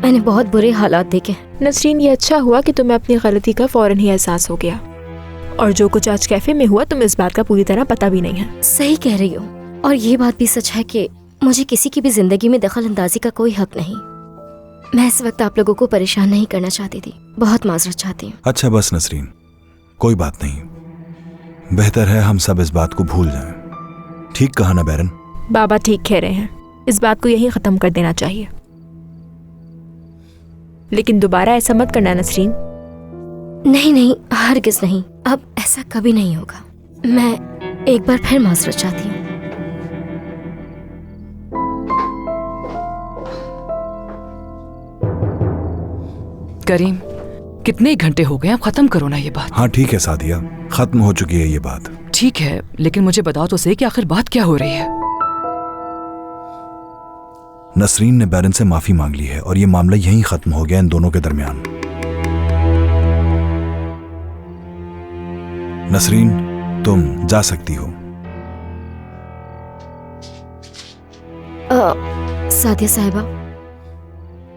मैंने बहुत बुरे हालात देखे। नसरीन, ये अच्छा हुआ कि तुम्हें अपनी गलती का फौरन ही एहसास हो गया, और जो कुछ आज कैफे में हुआ तुम्हें इस बात का पूरी तरह पता भी नहीं है। सही कह रही हो, और ये बात भी सच है कि मुझे किसी की भी जिंदगी में दखल अंदाजी का कोई हक नहीं। मैं इस वक्त आप लोगों को परेशान नहीं करना चाहती थी, बहुत माजरत चाहती हूँ। अच्छा बस नसरीन, कोई बात नहीं, बेहतर है हम सब इस बात को भूल जाएं। ठीक कहा ना बैरन? बाबा ठीक कह रहे हैं, इस बात को यहीं खत्म कर देना चाहिए। लेकिन दोबारा ऐसा मत करना नसरीन। नहीं नहीं, हरगिज़ नहीं, अब ऐसा कभी नहीं होगा। मैं एक बार फिर माजरत चाहती हूँ। करीम, कितने घंटे हो गए, अब खत्म करो ना ये बात। हाँ ठीक है सादिया, खत्म हो चुकी है ये बात। ठीक है, लेकिन मुझे बताओ तो सही कि आखिर बात क्या हो रही है। नसरीन ने बैरन से माफी मांग ली है और ये मामला यहीं खत्म हो गया इन दोनों के दरमियान। नसरीन, तुम जा सकती हो। सादिया साहिबा,